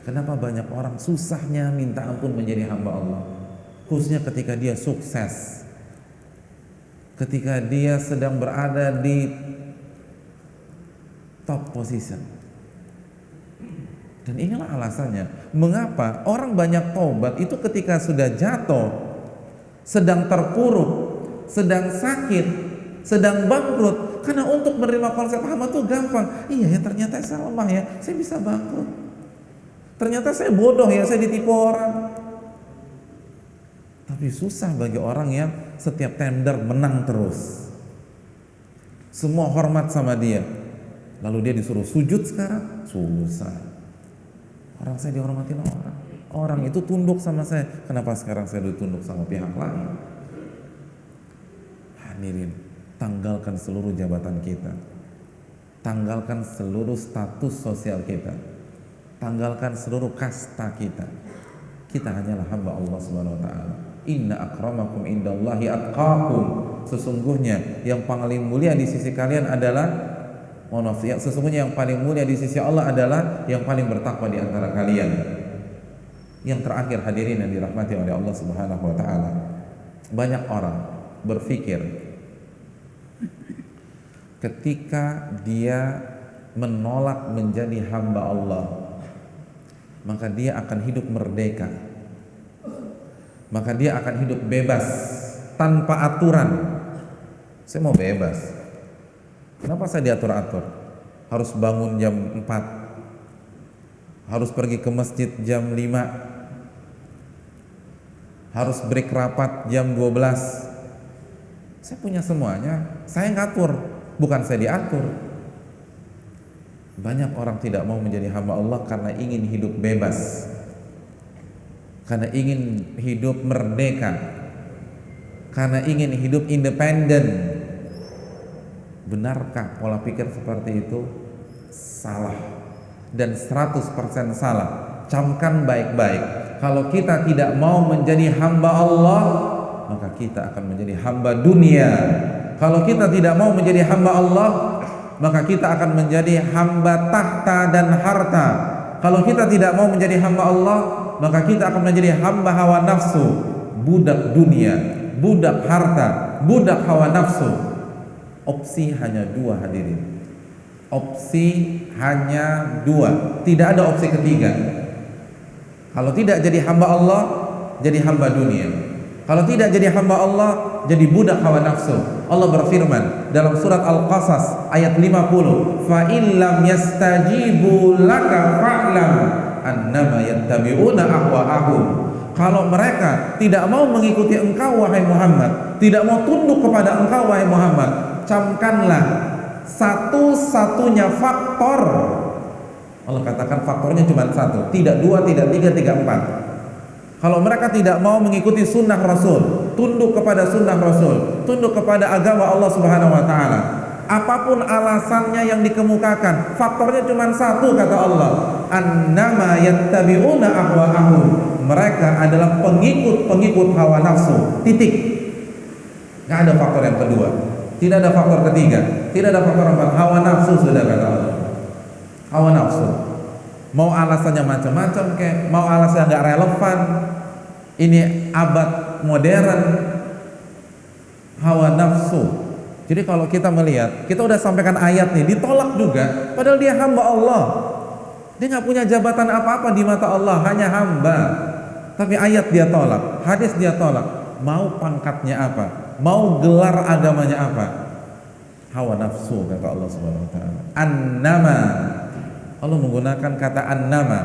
Kenapa banyak orang susahnya minta ampun menjadi hamba Allah? Khususnya ketika dia sukses, ketika dia sedang berada di top position. Dan inilah alasannya mengapa orang banyak taubat itu ketika sudah jatuh, sedang terpuruk, sedang sakit, sedang bangkrut. Karena untuk menerima konsep hamba itu gampang. Iya ya, ternyata saya lemah ya, saya bisa bangkrut. Ternyata saya bodoh ya, saya ditipu orang. Tapi susah bagi orang yang setiap tender menang terus. Semua hormat sama dia. Lalu dia disuruh sujud sekarang, susah. Orang saya dihormatin orang. Orang itu tunduk sama saya. Kenapa sekarang saya ditunduk sama pihak lain? Hadirin, tanggalkan seluruh jabatan kita. Tanggalkan seluruh status sosial kita. Tanggalkan seluruh kasta kita. Kita hanyalah hamba Allah Subhanahu wa taala. Inna akramakum indallahi atqakum. Sesungguhnya yang paling mulia di sisi kalian adalah sesungguhnya yang paling mulia di sisi Allah adalah yang paling bertakwa di antara kalian. Yang terakhir hadirin yang dirahmati oleh Allah Subhanahu wa taala. Banyak orang berpikir ketika dia menolak menjadi hamba Allah, maka dia akan hidup merdeka. Maka dia akan hidup bebas tanpa aturan. Saya mau bebas. Kenapa saya diatur-atur? Harus bangun jam 4, harus pergi ke masjid jam 5, harus break rapat jam 12. Saya punya semuanya, saya ngatur, bukan saya diatur. Banyak orang tidak mau menjadi hamba Allah karena ingin hidup bebas, karena ingin hidup merdeka, karena ingin hidup independen. Benarkah pola pikir seperti itu? Salah, dan 100% salah. Camkan baik-baik. Kalau kita tidak mau menjadi hamba Allah, maka kita akan menjadi hamba dunia. Kalau kita tidak mau menjadi hamba Allah, maka kita akan menjadi hamba tahta dan harta. Kalau kita tidak mau menjadi hamba Allah, maka kita akan menjadi hamba hawa nafsu, budak dunia, budak harta, budak hawa nafsu. Opsi hanya dua hadirin. Opsi hanya dua, tidak ada opsi ketiga. Kalau tidak jadi hamba Allah, jadi hamba dunia. Kalau tidak jadi hamba Allah, jadi budak hawa nafsu. Allah berfirman dalam surat Al-Qasas ayat 50, "Fa illam yastajibu laka fa'lam annama yattabi'una ahwa'ahum." Kalau mereka tidak mau mengikuti engkau wahai Muhammad, tidak mau tunduk kepada engkau wahai Muhammad, camkanlah satu-satunya faktor. Allah katakan faktornya cuma satu, tidak dua, tidak tiga, tidak empat. Kalau mereka tidak mau mengikuti sunnah Rasul, tunduk kepada sunnah Rasul, tunduk kepada agama Allah Subhanahu wa taala, apapun alasannya yang dikemukakan, faktornya cuma satu, kata Allah, annama yattabi'una ahwa'ahum. Mereka adalah pengikut-pengikut hawa nafsu. Titik. Nggak ada faktor yang kedua, tidak ada faktor ketiga, tidak ada faktor empat. Hawa nafsu sudah, kata Allah. Hawa nafsu. Mau alasannya macam-macam, kayak mau alasannya nggak relevan. Ini abad modern, hawa nafsu. Jadi kalau kita melihat, kita udah sampaikan ayat nih, ditolak juga, padahal dia hamba Allah. Dia nggak punya jabatan apa-apa di mata Allah, hanya hamba. Tapi ayat dia tolak, hadis dia tolak. Mau pangkatnya apa? Mau gelar agamanya apa? Hawa nafsu, kata Allah Subhanahu wa taala. Annama. Allah menggunakan kata annama.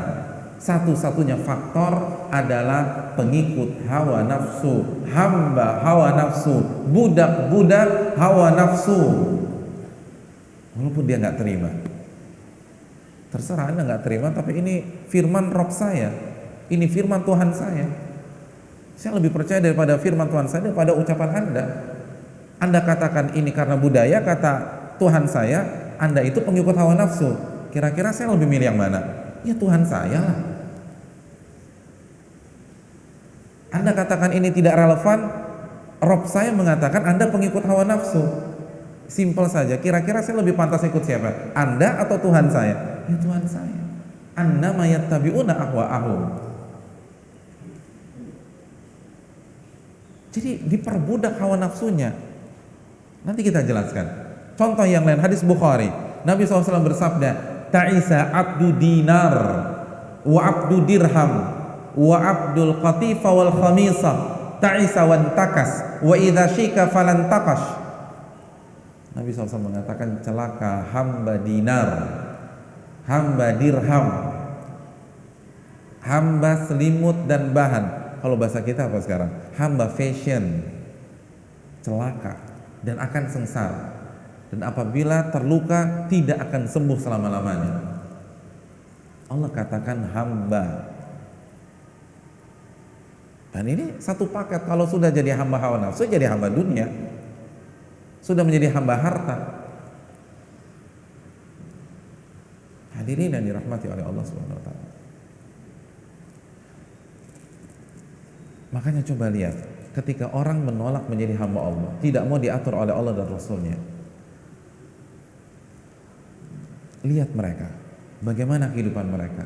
Satu-satunya faktor adalah pengikut hawa nafsu, hamba hawa nafsu, budak-budak hawa nafsu. Walaupun dia nggak terima, terserah Anda nggak terima, tapi ini firman Rabb saya, ini firman Tuhan saya. Saya lebih percaya daripada firman Tuhan saya daripada ucapan Anda. Anda katakan ini karena budaya, kata Tuhan saya, Anda itu pengikut hawa nafsu. Kira-kira saya lebih milih yang mana? Ya Tuhan saya lah. Anda katakan ini tidak relevan, Rob saya mengatakan Anda pengikut hawa nafsu. Simpel saja, kira-kira saya lebih pantas ikut siapa? Anda atau Tuhan saya? Ya Tuhan saya. Annama yattabi'una ahwa'ahum. Jadi diperbudak hawa nafsunya. Nanti kita jelaskan. Contoh yang lain, hadis Bukhari. Nabi SAW bersabda, "Ta'isa abdu dinar wa abdu dirham wa abdul qatifa wal khamisah ta'isa wan takas wa idza syika falan taqash." Nabi SAW mengatakan celaka hamba dinar, hamba dirham, hamba selimut dan bahan. Kalau bahasa kita apa sekarang? Hamba fashion, celaka dan akan sengsara. Dan apabila terluka tidak akan sembuh selama-lamanya. Allah katakan hamba. Dan ini satu paket. Kalau sudah jadi hamba hawa nafsu, jadi hamba dunia, sudah menjadi hamba harta. Hadirin yang dirahmati oleh Allah Subhanahu wa taala. Makanya coba lihat, ketika orang menolak menjadi hamba Allah, tidak mau diatur oleh Allah dan Rasulnya, lihat mereka, bagaimana kehidupan mereka.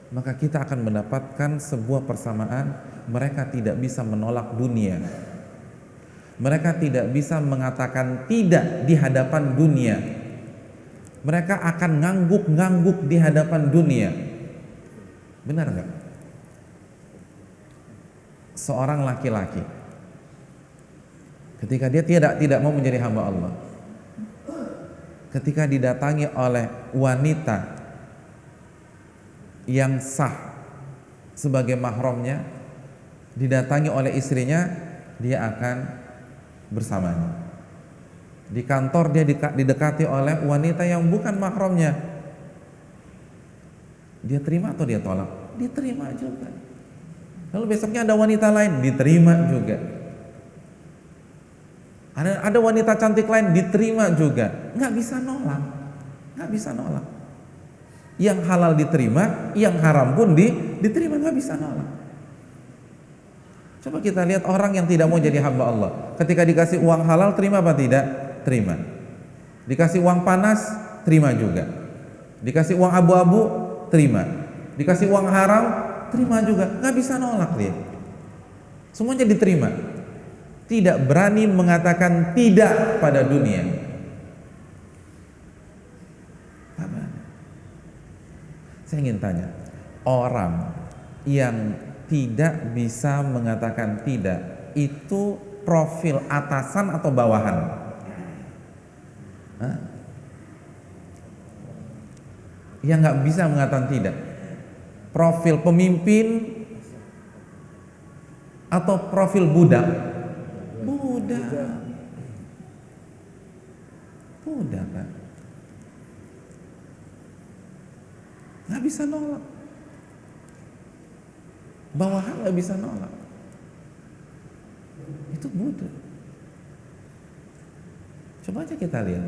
Maka kita akan mendapatkan sebuah persamaan. Mereka tidak bisa menolak dunia. Mereka tidak bisa mengatakan tidak di hadapan dunia. Mereka akan ngangguk-ngangguk di hadapan dunia. Benar nggak? Seorang laki-laki ketika dia tidak mau menjadi hamba Allah, ketika didatangi oleh wanita yang sah sebagai mahramnya, didatangi oleh istrinya, dia akan bersamanya. Di kantor dia didekati oleh wanita yang bukan mahramnya, dia terima atau dia tolak? Diterima juga. Lalu besoknya ada wanita lain, diterima juga. Ada wanita cantik lain, diterima juga. Nggak bisa nolak, nggak bisa nolak. Yang halal diterima, yang haram pun diterima, nggak bisa nolak. Coba kita lihat orang yang tidak mau jadi hamba Allah, ketika dikasih uang halal terima apa tidak? Terima. Dikasih uang panas, terima juga. Dikasih uang abu-abu, terima. Dikasih uang haram, terima juga. Nggak bisa nolak dia. Semuanya diterima. Tidak berani mengatakan tidak pada dunia. Saya ingin tanya, orang yang tidak bisa mengatakan tidak, itu profil atasan atau bawahan? Hah? Yang nggak bisa mengatakan tidak, profil pemimpin atau profil budak? Budak kan? Nggak bisa nolak. Bawahan nggak bisa nolak. Itu budak. Coba aja kita lihat.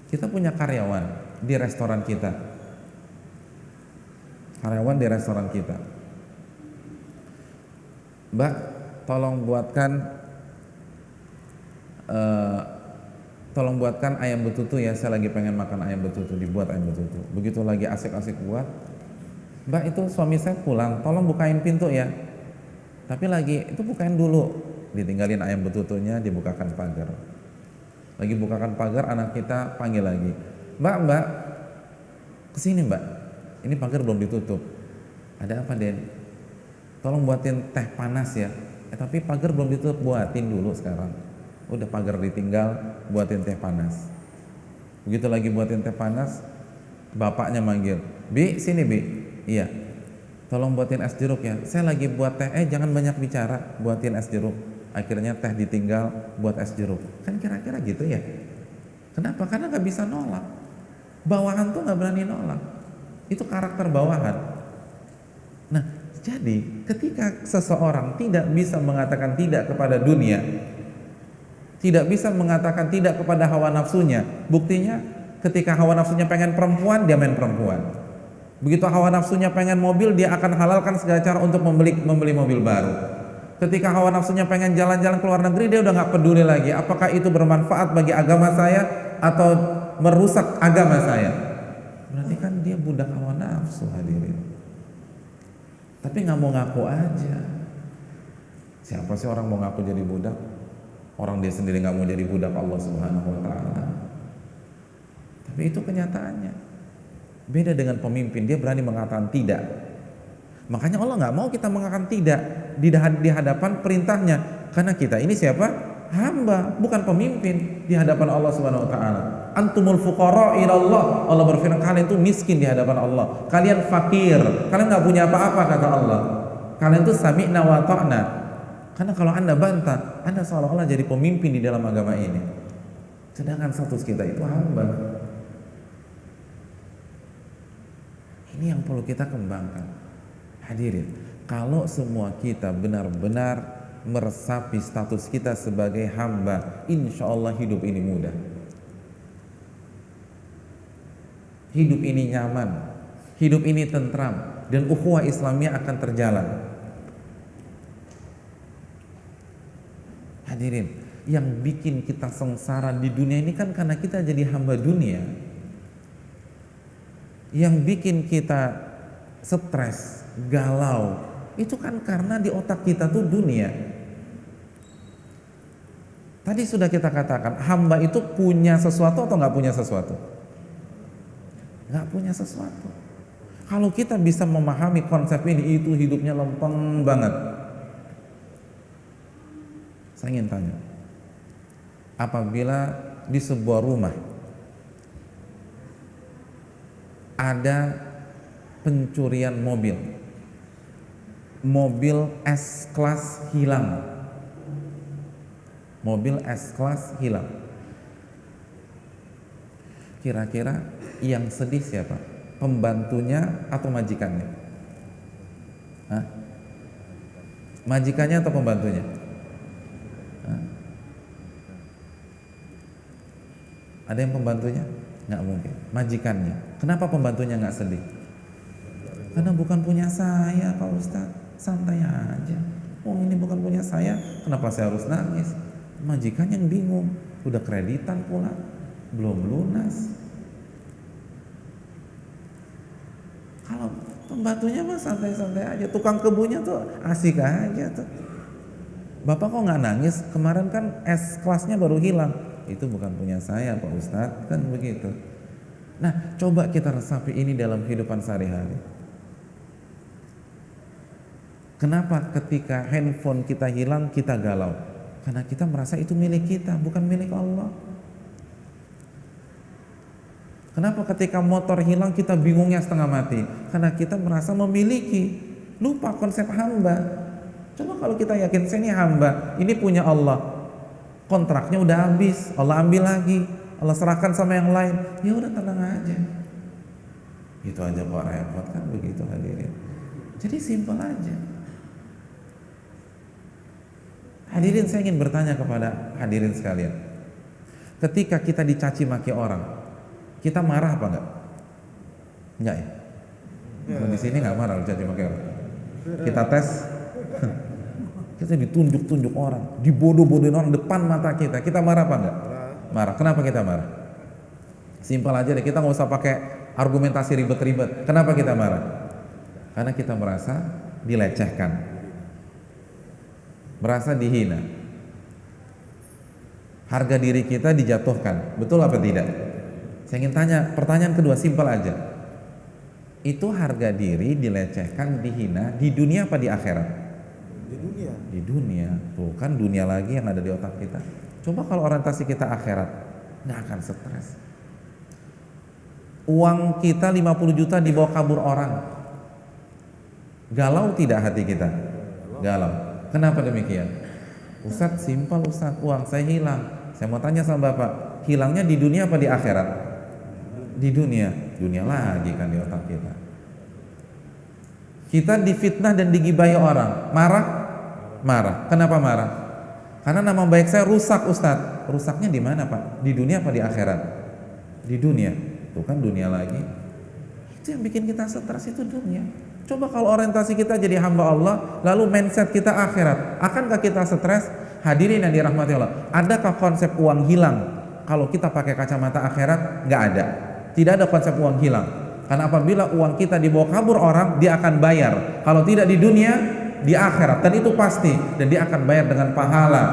Kita punya karyawan di restoran kita. Karyawan di restoran kita. Mbak, tolong buatkan ayam betutu ya, saya lagi pengen makan ayam betutu, dibuat ayam betutu. Begitu lagi asik-asik buat, Mbak, itu suami saya pulang, tolong bukain pintu ya. Tapi lagi, itu bukain dulu. Ditinggalin ayam betutunya, dibukakan pagar. Lagi bukakan pagar, anak kita panggil lagi, Mbak, kesini Mbak, ini pagar belum ditutup. Ada apa Den? Tolong buatin teh panas ya. Tapi pagar belum ditutup, buatin dulu sekarang. Udah pagar ditinggal, buatin teh panas. Begitu lagi buatin teh panas, bapaknya manggil, Bi, sini Bi. Iya, tolong buatin es jeruk ya. Saya lagi buat teh, jangan banyak bicara, buatin es jeruk. Akhirnya teh ditinggal, buat es jeruk. Kan kira-kira gitu ya. Kenapa? Karena gak bisa nolak. Bawahan tuh gak berani nolak. Itu karakter bawahan. Nah, jadi ketika seseorang tidak bisa mengatakan tidak kepada dunia, tidak bisa mengatakan tidak kepada hawa nafsunya, buktinya ketika hawa nafsunya pengen perempuan, dia main perempuan. Begitu hawa nafsunya pengen mobil, dia akan halalkan segala cara untuk membeli mobil baru. Ketika hawa nafsunya pengen jalan-jalan ke luar negeri, dia udah gak peduli lagi apakah itu bermanfaat bagi agama saya atau merusak agama saya. Berarti kan dia budak hawa nafsu, hadirin. Tapi gak mau ngaku aja. Siapa sih orang mau ngaku jadi budak? Orang dia sendiri gak mau jadi budak Allah Subhanahu wa ta'ala. Tapi itu kenyataannya. Beda dengan pemimpin, dia berani mengatakan tidak. Makanya Allah gak mau kita mengatakan tidak di hadapan perintahnya. Karena kita ini siapa? Hamba, bukan pemimpin di hadapan Allah Subhanahu wa taala. Antumul fuqara ilallah. Allah berfirman, kalian itu miskin di hadapan Allah. Kalian fakir, kalian nggak punya apa-apa, kata Allah. Kalian itu sami'na wa ta'na. Karena kalau Anda bantah, Anda seolah-olah jadi pemimpin di dalam agama ini. Sedangkan status kita itu hamba. Ini yang perlu kita kembangkan. Hadirin, kalau semua kita benar-benar meresapi status kita sebagai hamba, insya Allah hidup ini mudah, hidup ini nyaman, hidup ini tentram, dan ukhuwah Islamiyah akan terjalan. Hadirin, yang bikin kita sengsara di dunia ini kan karena kita jadi hamba dunia. Yang bikin kita stres, galau, itu kan karena di otak kita tuh dunia. Tadi sudah kita katakan, hamba itu punya sesuatu atau nggak punya sesuatu? Nggak punya sesuatu. Kalau kita bisa memahami konsep ini, itu hidupnya lempeng banget. Saya ingin tanya, apabila di sebuah rumah ada pencurian mobil S-Class hilang, mobil S-Class hilang, kira-kira yang sedih siapa? Pembantunya atau majikannya? Hah? Majikannya atau pembantunya? Hah? Ada yang pembantunya? Nggak mungkin. Majikannya. Kenapa pembantunya nggak sedih? Karena bukan punya saya, Pak Ustadz. Santai aja. Oh, ini bukan punya saya, kenapa saya harus nangis? Majikan yang bingung, udah kreditan pula, belum lunas. Kalau pembantunya mah santai-santai aja, tukang kebunnya tuh asik aja tuh. Bapak kok nggak nangis? Kemarin kan S-Classnya baru hilang. Itu bukan punya saya, Pak Ustadz, kan begitu. Nah, coba kita resapi ini dalam kehidupan sehari-hari. Kenapa ketika handphone kita hilang kita galau? Karena kita merasa itu milik kita, bukan milik Allah. Kenapa ketika motor hilang kita bingungnya setengah mati? Karena kita merasa memiliki, lupa konsep hamba. Coba kalau kita yakin saya ini hamba, ini punya Allah, kontraknya udah habis, Allah ambil lagi, Allah serahkan sama yang lain, ya udah tenang aja. Itu aja kok repot, kan begitu hadirin. Jadi simpel aja. Hadirin, saya ingin bertanya kepada hadirin sekalian. Ketika kita dicaci maki orang, kita marah apa enggak? Enggak ya? Di sini enggak marah dicaci maki orang. Kita tes. Kita ditunjuk-tunjuk orang, dibodoh-bodohin orang depan mata kita. Kita marah apa enggak? Marah. Kenapa kita marah? Simpel aja deh, kita nggak usah pakai argumentasi ribet-ribet. Kenapa kita marah? Karena kita merasa dilecehkan, merasa dihina, harga diri kita dijatuhkan. Betul apa tidak? Saya ingin tanya, pertanyaan kedua simpel aja. Itu harga diri dilecehkan, dihina di dunia apa di akhirat? Di dunia. Di dunia. Tuh kan dunia lagi yang ada di otak kita. Coba kalau orientasi kita akhirat, nggak akan stres. Uang kita 50 juta dibawa kabur orang, galau tidak hati kita? Galau. Kenapa demikian? Ustadz, simpel Ustadz, uang saya hilang. Saya mau tanya sama Bapak, hilangnya di dunia apa di akhirat? Di dunia. Dunia lagi kan di otak kita. Kita difitnah dan digibahi orang, marah? Marah. Kenapa marah? Karena nama baik saya rusak Ustadz. Rusaknya di mana Pak? Di dunia apa di akhirat? Di dunia. Tuh kan dunia lagi. Itu yang bikin kita stres, itu dunia. Coba kalau orientasi kita jadi hamba Allah, lalu mindset kita akhirat, akankah kita stres? Hadirin yang dirahmati Allah, adakah konsep uang hilang kalau kita pakai kacamata akhirat? Nggak ada. Tidak ada konsep uang hilang. Karena apabila uang kita dibawa kabur orang, dia akan bayar. Kalau tidak di dunia, di akhirat, dan itu pasti, dan dia akan bayar dengan pahala.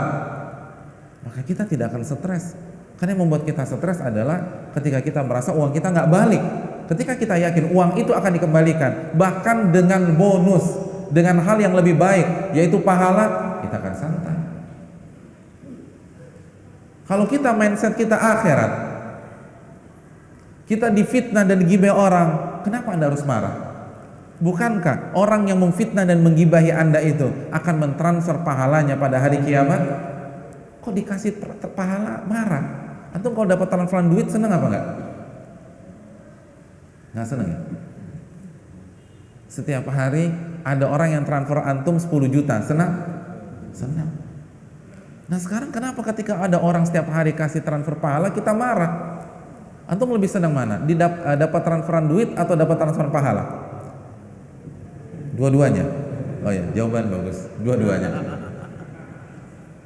Maka kita tidak akan stres. Karena yang membuat kita stres adalah ketika kita merasa uang kita nggak balik. Ketika kita yakin uang itu akan dikembalikan, bahkan dengan bonus, dengan hal yang lebih baik, yaitu pahala, kita akan santai. Kalau kita mindset kita akhirat, kita difitnah dan digibahi orang, kenapa Anda harus marah? Bukankah orang yang memfitnah dan menggibahi Anda itu akan mentransfer pahalanya pada hari kiamat? Kok dikasih pahala marah? Antum kalau dapat transferan duit senang apa enggak? Nggak senang ya? Setiap hari ada orang yang transfer antum 10 juta, senang? Senang. Nah sekarang kenapa ketika ada orang setiap hari kasih transfer pahala kita marah? Antum lebih senang mana? Dapat transferan duit atau dapat transferan pahala? Dua-duanya. Oh ya, jawaban bagus. Dua-duanya.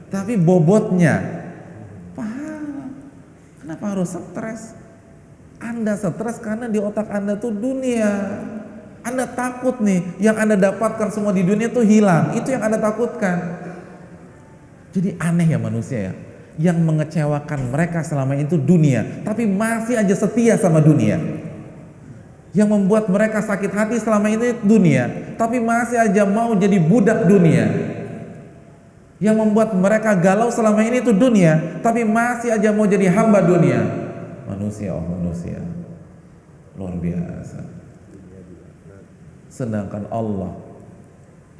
Tapi bobotnya pahala. Kenapa harus stres? Anda stres karena di otak Anda tuh dunia. Anda takut nih, yang Anda dapatkan semua di dunia tuh hilang. Itu yang Anda takutkan. Jadi aneh ya manusia ya. Yang mengecewakan mereka selama itu dunia, tapi masih aja setia sama dunia. Yang membuat mereka sakit hati selama ini dunia, tapi masih aja mau jadi budak dunia. Yang membuat mereka galau selama ini itu dunia, tapi masih aja mau jadi hamba dunia. Manusia, oh manusia, luar biasa. Sedangkan Allah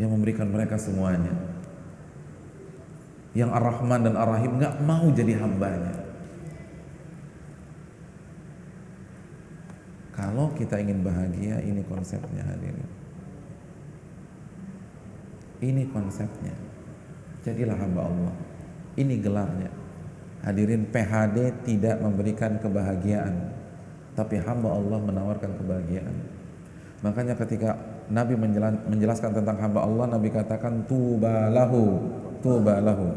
yang memberikan mereka semuanya, yang Ar-Rahman dan Ar-Rahim nggak mau jadi hambanya. Kalau kita ingin bahagia, ini konsepnya hadirin. Ini konsepnya. Jadilah hamba Allah. Ini gelarnya. Hadirin, PHD tidak memberikan kebahagiaan, tapi hamba Allah menawarkan kebahagiaan. Makanya ketika Nabi menjelaskan tentang hamba Allah, Nabi katakan tuba lahu, tuba lahu.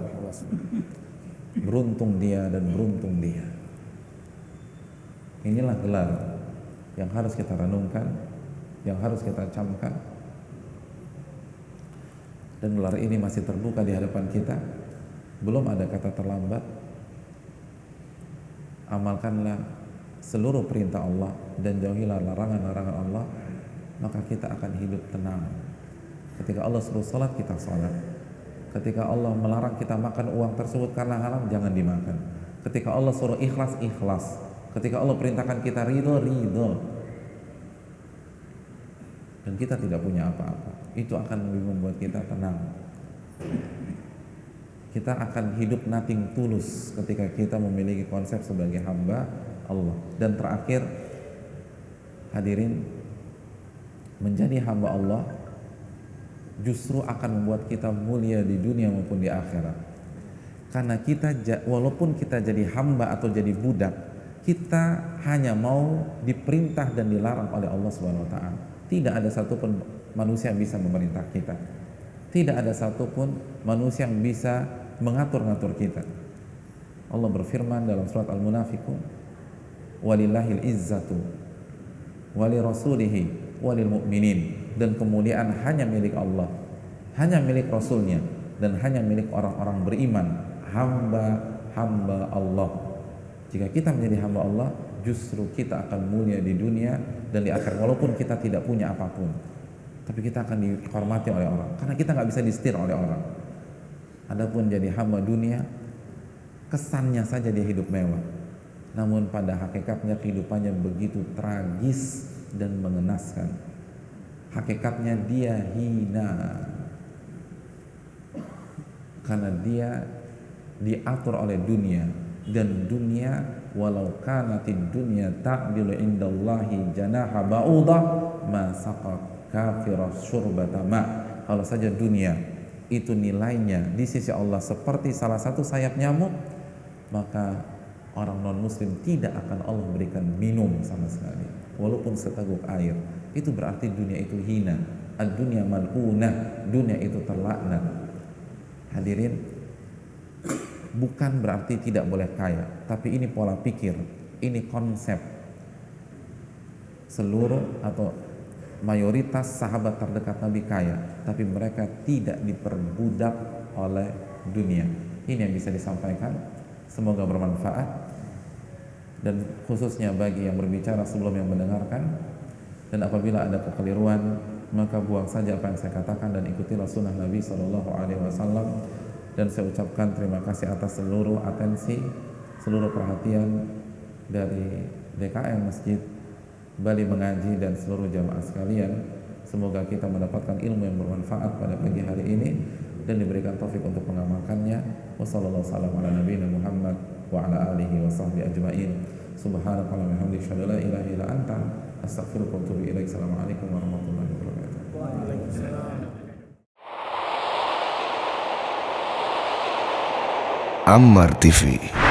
Beruntung dia dan beruntung dia. Inilah gelar yang harus kita renungkan, yang harus kita camkan. Dan gelar ini masih terbuka di hadapan kita. Belum ada kata terlambat. Amalkanlah seluruh perintah Allah dan jauhilah larangan-larangan Allah, maka kita akan hidup tenang. Ketika Allah suruh sholat, kita sholat. Ketika Allah melarang kita makan uang tersebut karena haram, jangan dimakan. Ketika Allah suruh ikhlas, ikhlas. Ketika Allah perintahkan kita ridho, ridho. Dan kita tidak punya apa-apa, itu akan lebih membuat kita tenang. Kita akan hidup nothing tulus ketika kita memiliki konsep sebagai hamba Allah. Dan terakhir, hadirin, menjadi hamba Allah justru akan membuat kita mulia di dunia maupun di akhirat. Karena kita, walaupun kita jadi hamba atau jadi budak, kita hanya mau diperintah dan dilarang oleh Allah Subhanahu wa taala. Tidak ada satupun manusia yang bisa memerintah kita. Tidak ada satupun manusia yang bisa mengatur-ngatur kita. Allah berfirman dalam surat Al-Munafiqun, walillahil izzatu wali rasulihi walil mu'minin. Dan kemuliaan hanya milik Allah, hanya milik Rasulnya, dan hanya milik orang-orang beriman, hamba-hamba Allah. Jika kita menjadi hamba Allah, justru kita akan mulia di dunia dan di akhirat, walaupun kita tidak punya apapun. Tapi kita akan dihormati oleh orang, karena kita nggak bisa disetir oleh orang. Adapun jadi hamba dunia, kesannya saja dia hidup mewah, namun pada hakikatnya kehidupannya begitu tragis dan mengenaskan. Hakikatnya dia hina, karena dia diatur oleh dunia, dan dunia walau kanatid dunya ta'dilu indallahi janaha ba'udah ma saqa kafira syurbata ma. Kalau saja dunia itu nilainya di sisi Allah seperti salah satu sayap nyamuk, maka orang non muslim tidak akan Allah berikan minum sama sekali walaupun seteguk air. Itu berarti dunia itu hina. Ad-dunya mal'unah, dunia itu terlaknat. Hadirin, bukan berarti tidak boleh kaya, tapi ini pola pikir, ini konsep. Seluruh atau mayoritas sahabat terdekat Nabi kaya, tapi mereka tidak diperbudak oleh dunia. Ini yang bisa disampaikan, semoga bermanfaat, dan khususnya bagi yang berbicara sebelum yang mendengarkan. Dan apabila ada kekeliruan, maka buang saja apa yang saya katakan dan ikutilah sunnah Nabi SAW. Dan saya ucapkan terima kasih atas seluruh atensi seluruh perhatian dari DKM Masjid Bali Mengaji dan seluruh jamaah sekalian. Semoga kita mendapatkan ilmu yang bermanfaat pada pagi hari ini dan diberikan taufik untuk mengamalkannya. Wassalamualaikum warahmatullahi wabarakatuh wa ala alihi wa sahbihi ajma'in. Subhanakallahumma wa bihamdika asyhadu an la ilaha illa anta astaghfiruka wa atubu ilaik. Assalamualaikum warahmatullahi wabarakatuh. Ammar TV.